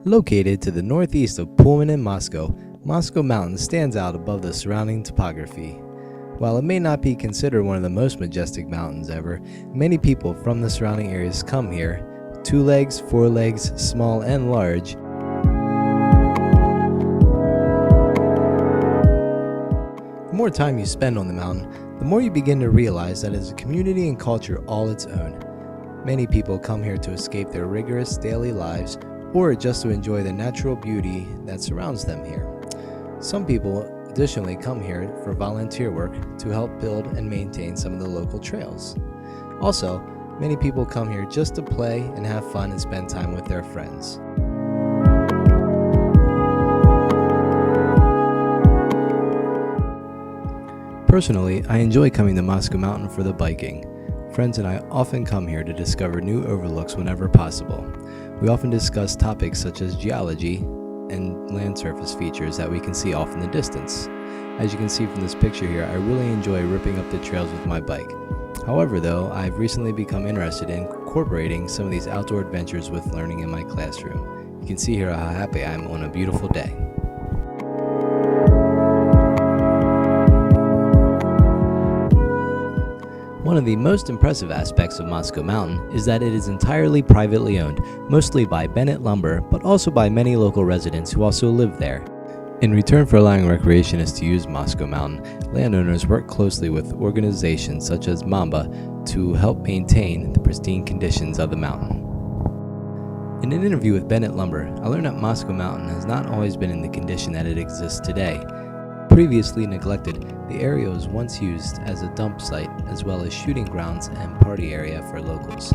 Located to the northeast of Pullman and Moscow, Moscow Mountain stands out above the surrounding topography. While it may not be considered one of the most majestic mountains ever, many people from the surrounding areas come here, 2 legs, 4 legs, small and large. The more time you spend on the mountain, the more you begin to realize that it is a community and culture all its own. Many people come here to escape their rigorous daily lives or just to enjoy the natural beauty that surrounds them here. Some people additionally come here for volunteer work to help build and maintain some of the local trails. Also, many people come here just to play and have fun and spend time with their friends. Personally, I enjoy coming to Moscow Mountain for the biking. Friends and I often come here to discover new overlooks whenever possible. We often discuss topics such as geology and land surface features that we can see off in the distance. As you can see from this picture here, I really enjoy ripping up the trails with my bike. However though, I've recently become interested in incorporating some of these outdoor adventures with learning in my classroom. You can see here how happy I am on a beautiful day. One of the most impressive aspects of Moscow Mountain is that it is entirely privately owned, mostly by Bennett Lumber, but also by many local residents who also live there. In return for allowing recreationists to use Moscow Mountain, landowners work closely with organizations such as Mamba to help maintain the pristine conditions of the mountain. In an interview with Bennett Lumber, I learned that Moscow Mountain has not always been in the condition that it exists today. Previously neglected, the area was once used as a dump site as well as shooting grounds and party area for locals.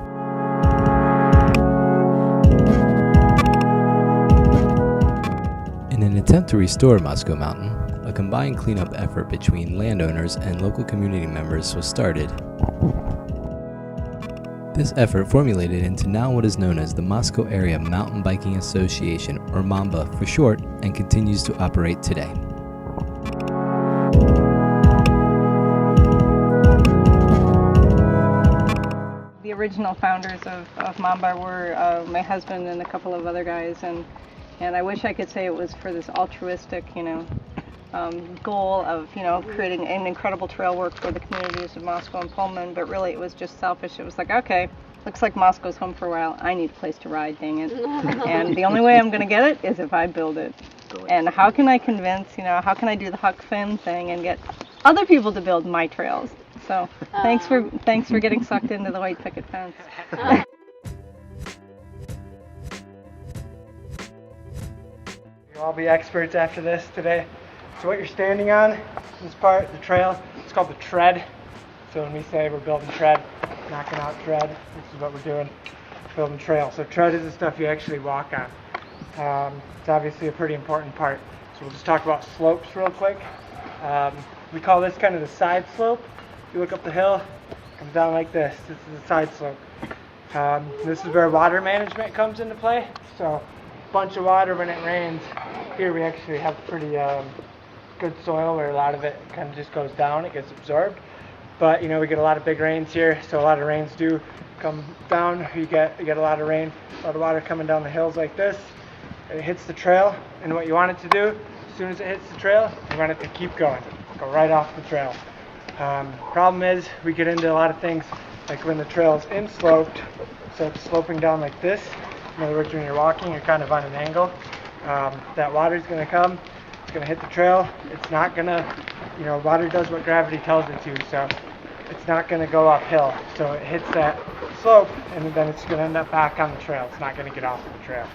In an attempt to restore Moscow Mountain, a combined cleanup effort between landowners and local community members was started. This effort formulated into now what is known as the Moscow Area Mountain Biking Association, or MAMBA for short, and continues to operate today. The original founders of Mamba were my husband and a couple of other guys, and I wish I could say it was for this altruistic, goal of, creating an incredible trail work for the communities of Moscow and Pullman, but really it was just selfish. It was like, okay, looks like Moscow's home for a while. I need a place to ride, dang it. And the only way I'm going to get it is if I build it. And how can I convince, how can I do the Huck Finn thing and get other people to build my trails? So thanks for getting sucked into the white picket fence. You'll all be experts after this today. So what you're standing on, this part, the trail, it's called the tread. So when we say we're building tread, knocking out tread, this is what we're doing, building trail. So tread is the stuff you actually walk on. It's obviously a pretty important part. So we'll just talk about slopes real quick. We call this kind of the side slope. If you look up the hill, it comes down like this. This is the side slope. This is where water management comes into play. So a bunch of water when it rains. Here we actually have pretty good soil where a lot of it kind of just goes down, it gets absorbed. But we get a lot of big rains here, so a lot of rains do come down. You get a lot of rain, a lot of water coming down the hills like this. It hits the trail, and what you want it to do, as soon as it hits the trail, you want it to keep going, go right off the trail. Problem is, we get into a lot of things like when the trail is insloped, so it's sloping down like this. In other words, when you're walking, you're kind of on an angle. That water's going to come, it's going to hit the trail. It's not going to, water does what gravity tells it to, so it's not going to go uphill. So it hits that slope, and then it's going to end up back on the trail. It's not going to get off of the trail.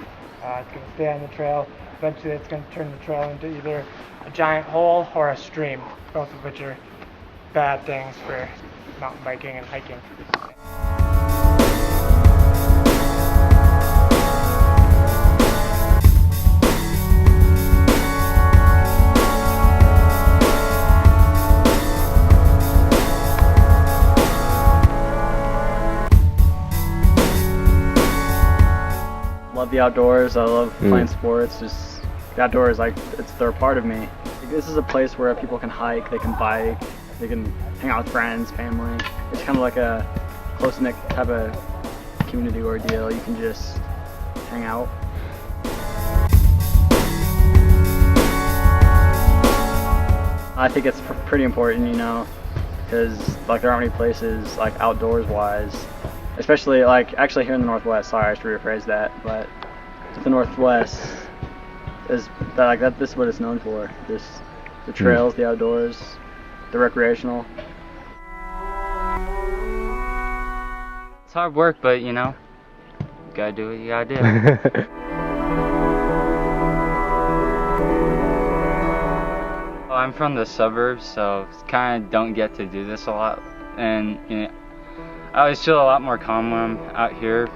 It's going to stay on the trail. Eventually, it's going to turn the trail into either a giant hole or a stream, both of which are bad things for mountain biking and hiking. Love the outdoors. I love playing sports. Just the outdoors, they're a part of me. This is a place where people can hike, they can bike, they can hang out with friends, family. It's kind of like a close-knit type of community ordeal. You can just hang out. I think it's pretty important, you know, because like there aren't many places like outdoors wise, especially like actually here in the Northwest. Sorry, I should rephrase that, but the Northwest is this is what it's known for. The trails, the outdoors, the recreational. It's hard work, but you know, you gotta do what you gotta do. Well, I'm from the suburbs, so kind of don't get to do this a lot, and you know, I always feel a lot more calm when I'm out here,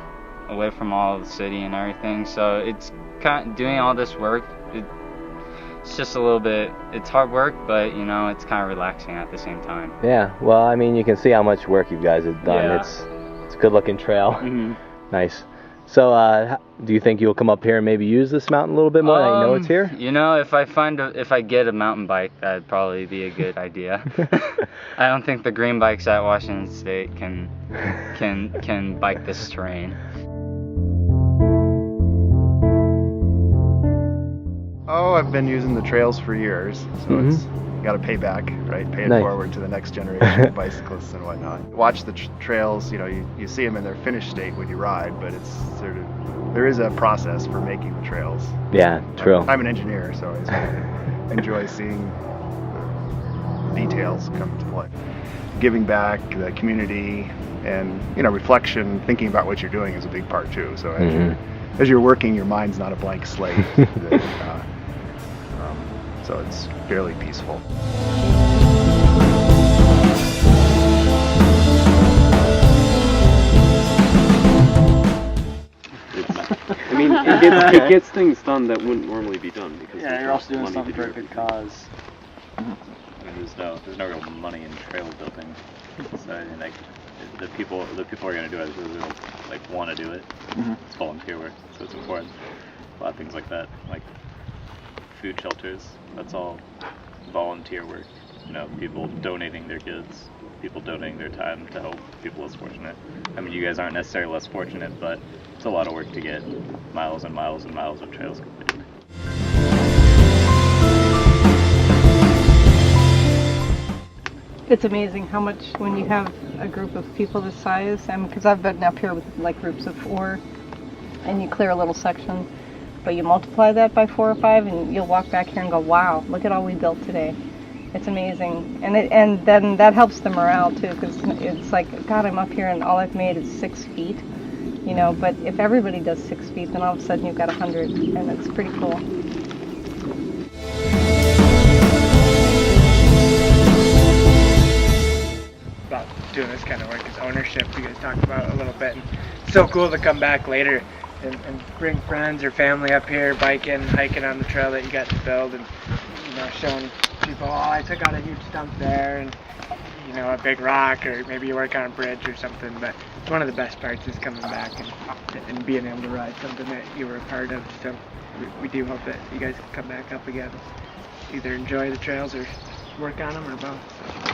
away from all the city and everything. So it's kind of doing all this work. It's just a little bit. It's hard work, but you know, it's kind of relaxing at the same time. Yeah, well, I mean, you can see how much work you guys have done. Yeah. It's a good looking trail. Mm-hmm. Nice. So, do you think you'll come up here and maybe use this mountain a little bit more? Now you know it's here. You know, if I get a mountain bike, that'd probably be a good idea. I don't think the green bikes at Washington State can bike this terrain. Oh, I've been using the trails for years, so it's got to pay back, right? Pay it Nice. forward to the next generation of bicyclists and whatnot. Watch the trails, you know, you see them in their finished state when you ride, but it's sort of, there is a process for making the trails. Yeah, true. I'm an engineer, so I sort of enjoy seeing the details come to play. Giving back, the community, and, you know, reflection, thinking about what you're doing is a big part too. So as you're working, your mind's not a blank slate. So it's fairly peaceful. I mean, it gets things done that wouldn't normally be done because Yeah, there's you're not also doing money something to for do a good everything. cause. There's no real money in trail building. So I mean, like the people are gonna do it who like want to do it. It's volunteer work, so it's important. A lot of things like that, like food shelters. That's all volunteer work. You know, people donating their kids, people donating their time to help people less fortunate. I mean, you guys aren't necessarily less fortunate, but it's a lot of work to get miles and miles and miles of trails completed. It's amazing how much when you have a group of people this size, and because I've been up here with like groups of 4, and you clear a little section, but you multiply that by 4 or 5, and you'll walk back here and go, "Wow, look at all we built today." It's amazing, and then that helps the morale too, because it's like, God, I'm up here and all I've made is 6 feet, you know. But if everybody does 6 feet, then all of a sudden you've got 100, and it's pretty cool. About doing this kind of work is ownership. You guys talked about a little bit. And it's so cool to come back later and bring friends or family up here, biking, hiking on the trail that you got to build, and you know, showing people, oh, I took out a huge stump there, and you know, a big rock, or maybe you work on a bridge or something. But it's one of the best parts is coming back and being able to ride something that you were a part of. So we do hope that you guys can come back up again, either enjoy the trails or work on them or both. So.